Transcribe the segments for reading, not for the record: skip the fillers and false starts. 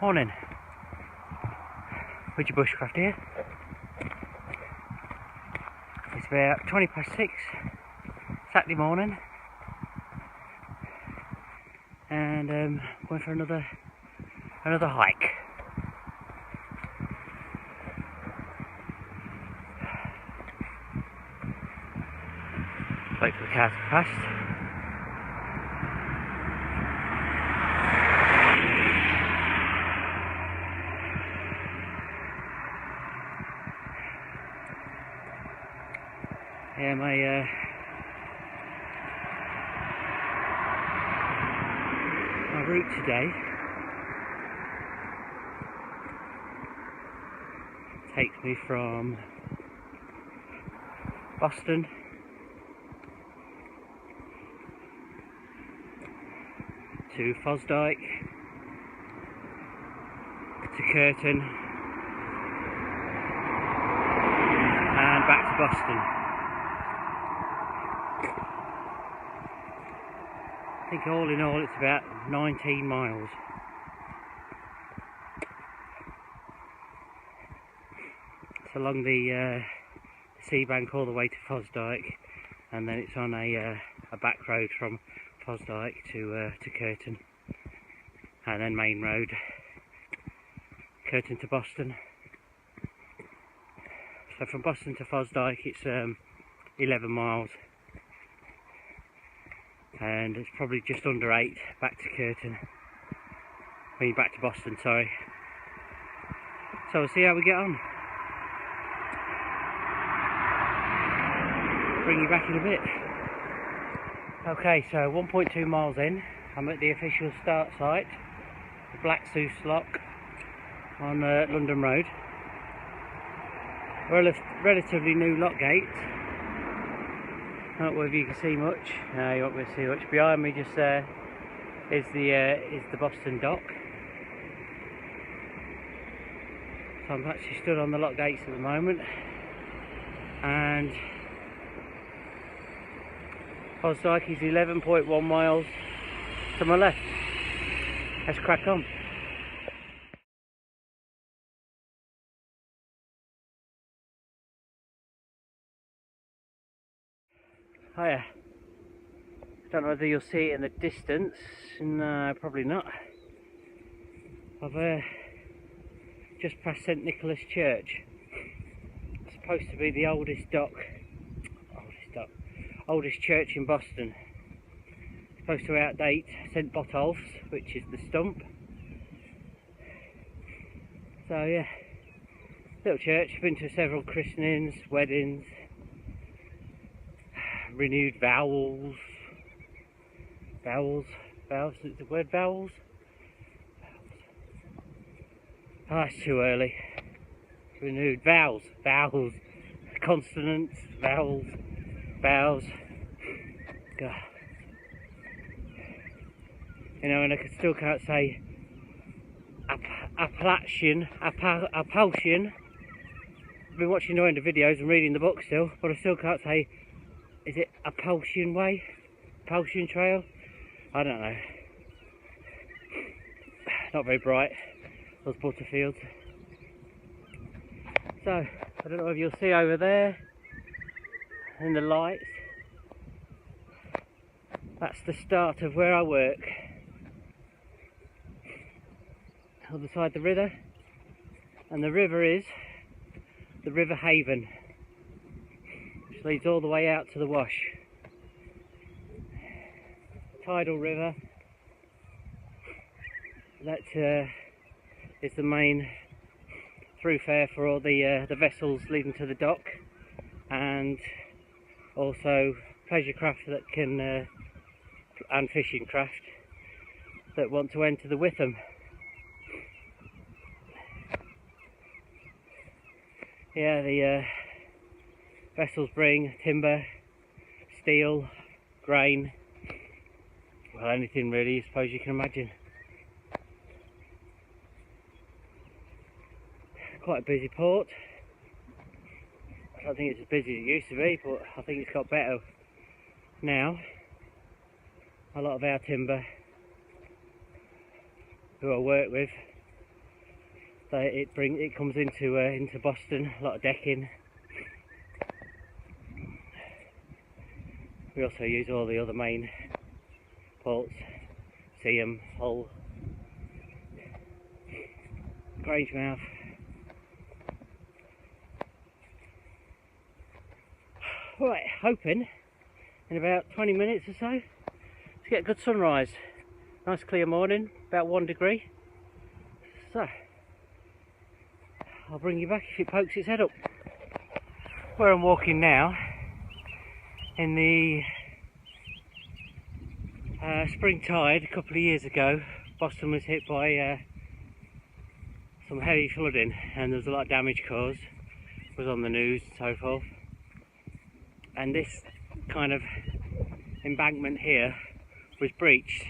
Morning. With your bushcraft here. It's about 20 past 6 Saturday morning, and going for another hike. Wait for the cars to pass. Yeah, my route today takes me from Boston to Fosdyke to Curtin and back to Boston. I think all in all it's about 19 miles. It's along the sea bank all the way to Fosdyke, and then it's on a back road from Fosdyke to Curtin, and then main road Curtin to Boston. So from Boston to Fosdyke it's 11 miles. And it's probably just under 8 back to Curtin. Back to Boston, sorry. So we'll see how we get on. Bring you back in a bit. Okay, so 1.2 miles in, I'm at the official start site, the Black Souse Lock on London Road. Relatively new lock gate. I don't know if you can see much. No, you won't be able to see much. Behind me, just there, is the Boston dock. So I'm actually stood on the lock gates at the moment, and Fosdyke is 11.1 miles to my left. Let's crack on. Hiya. Don't know whether you'll see it in the distance. No, probably not. I've just passed St Nicholas Church. It's supposed to be the oldest church in Boston. It's supposed to outdate St Botolph's, which is the stump. So yeah, little church. Been to several christenings, weddings, renewed vows, is the word vowels? Oh, that's too early. Renewed vows, consonants, vowels. God. You know, and I still can't say Appalachian. I've been watching no end of videos and reading the book still, but I still can't say. Is it Appalachian Way? Appalachian Trail? I don't know. Not very bright, those butterfields. So, I don't know if you'll see over there in the lights. That's the start of where I work. Other side the river. And the river is the River Haven, which leads all the way out to the wash. Tidal river. That is the main thoroughfare for all the vessels leading to the dock, and also pleasure craft that can and fishing craft that want to enter the Witham. Yeah, the vessels bring timber, steel, grain, well, anything really, I suppose you can imagine. Quite a busy port. I don't think it's as busy as it used to be, but I think it's got better now. A lot of our timber, who I work with, So it comes into Boston, a lot of decking. We also use all the other main ports, Seaham, Hull, Grangemouth. Right, hoping in about 20 minutes or so to get a good sunrise. Nice clear morning, about 1 degree. So I'll bring you back if it pokes its head up. Where I'm walking now, in the spring tide a couple of years ago, Boston was hit by some heavy flooding and there was a lot of damage caused. It was on the news and so forth. And this kind of embankment here was breached.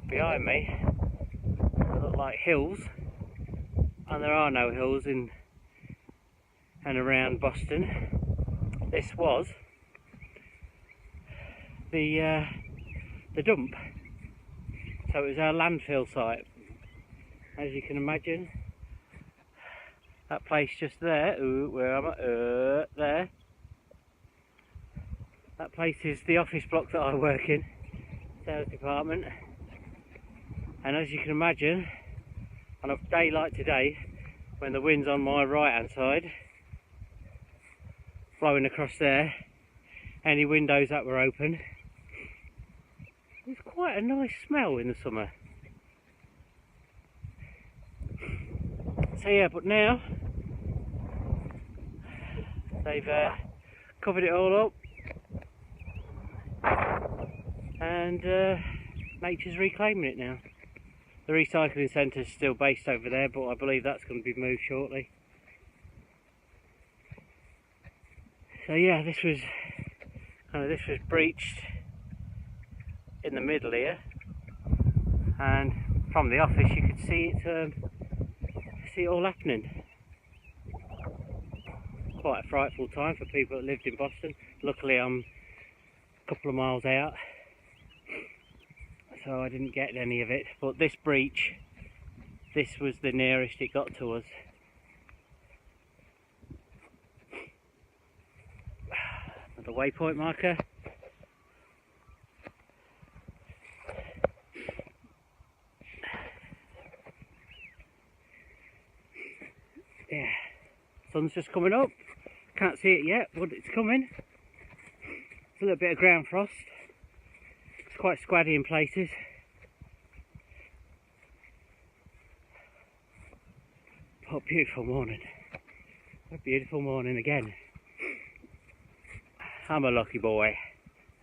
Behind me, they look like hills, and there are no hills in and around Boston. This was the dump, so it was our landfill site, as you can imagine. That place just there, where am I? There. That place is the office block that I work in, sales department. And as you can imagine, on a day like today, when the wind's on my right hand side, blowing across there, any windows that were open, it's quite a nice smell in the summer. So yeah, but now they've covered it all up, and nature's reclaiming it now. The recycling centre is still based over there, but I believe that's going to be moved shortly. So yeah, this was breached in the middle here, and from the office you could see it all happening. Quite a frightful time for people that lived in Boston. Luckily I'm a couple of miles out, so I didn't get any of it, but this breach, this was the nearest it got to us. Another waypoint marker. Yeah, sun's just coming up. Can't see it yet, but it's coming. It's a little bit of ground frost. It's quite squaddy in places. What a beautiful morning. What a beautiful morning again. I'm a lucky boy.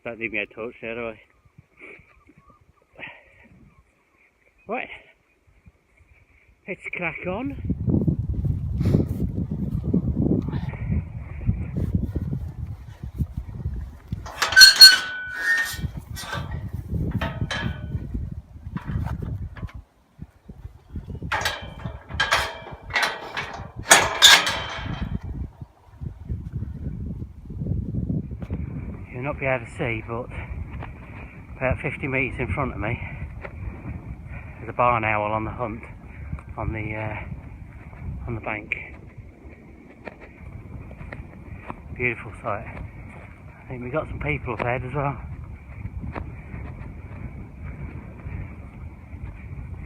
Don't leave me a touch there, do I? Right. Let's crack on. You'll not be able to see, but about 50 metres in front of me there's a barn owl on the hunt on the bank. Beautiful sight. I think we got some people up ahead as well.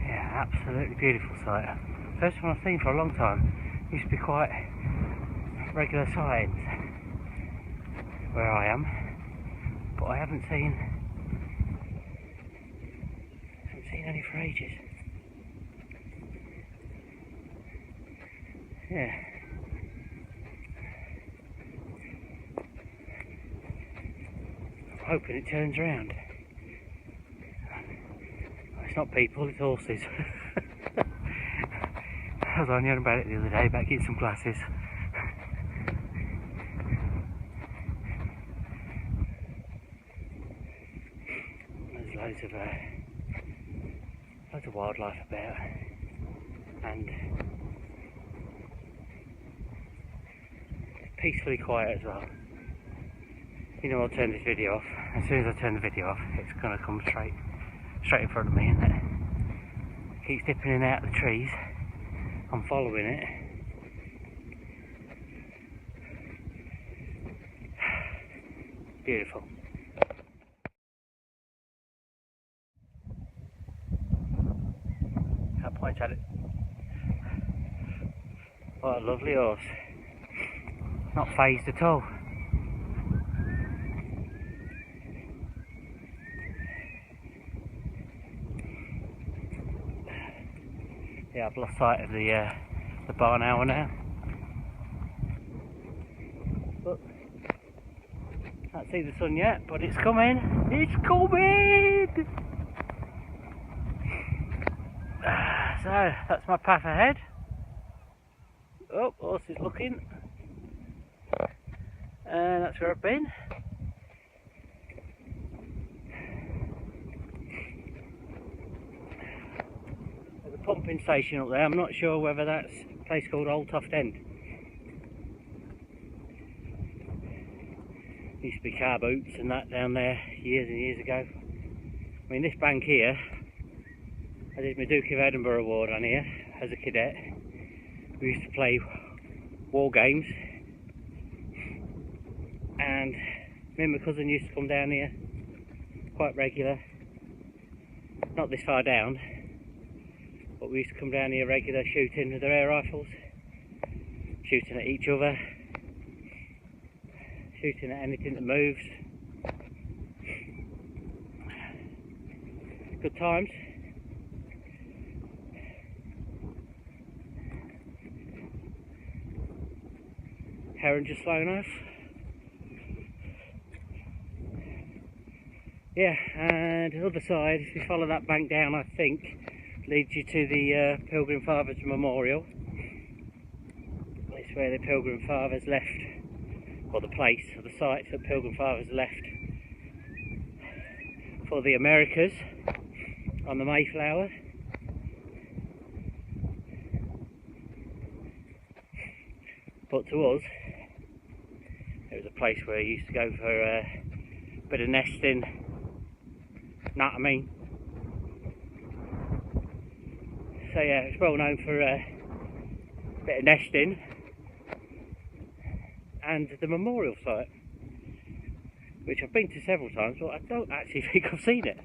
Yeah, absolutely beautiful sight. First one I've seen for a long time. Used to be quite regular sightings where I am, but I haven't seen any for ages. Yeah. I'm hoping it turns around. It's not people, it's horses. I was only on about it the other day, about getting some glasses. There's loads of wildlife about, and it's peacefully quiet as well. You know, I'll turn this video off. As soon as I turn the video off, it's going to come straight in front of me, isn't it? keeps dipping in and out of the trees. I'm following it. Beautiful. Can't point at it. What a lovely horse. Not phased at all. Yeah, I've lost sight of the barn owl now. But can't see the sun yet, but it's coming. It's coming! So that's my path ahead. Oh, horse is looking. And that's where I've been. There's a pumping station up there. I'm not sure whether that's a place called Old Toft End. Used to be car boots and that down there years and years ago. I mean, this bank here, I did my Duke of Edinburgh award on here as a cadet. We used to play war games, and me and my cousin used to come down here quite regular. Not this far down, but we used to come down here regular, shooting with their air rifles, shooting at each other, shooting at anything that moves. Good times. Heron just flown off. Yeah, and the other side, if you follow that bank down, I think leads you to the Pilgrim Fathers Memorial. It's where the Pilgrim Fathers left, or the place, or the site that Pilgrim Fathers left for the Americas on the Mayflower. But to us, it was a place where you used to go for a bit of nesting, know what I mean? So yeah, it's well known for a bit of nesting, and the memorial site, which I've been to several times, but I don't actually think I've seen it.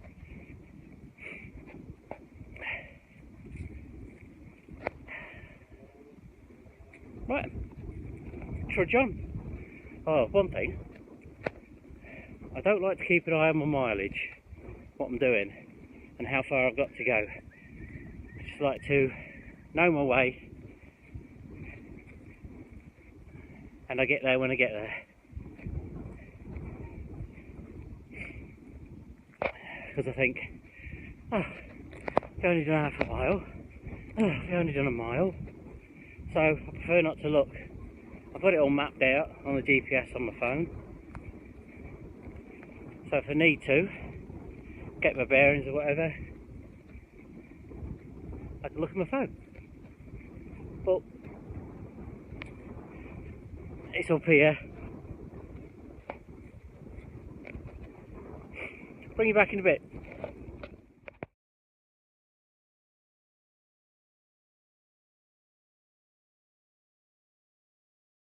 Right, trudge on. Oh, one thing, I don't like to keep an eye on my mileage, what I'm doing and how far I've got to go. I just like to know my way, and I get there when I get there. Because I think, oh, I've only done half a mile, oh, I've only done a mile, so I prefer not to look. I've got it all mapped out on the GPS on my phone, so if I need to get my bearings or whatever, I can look at my phone. But it's up here. Bring you back in a bit.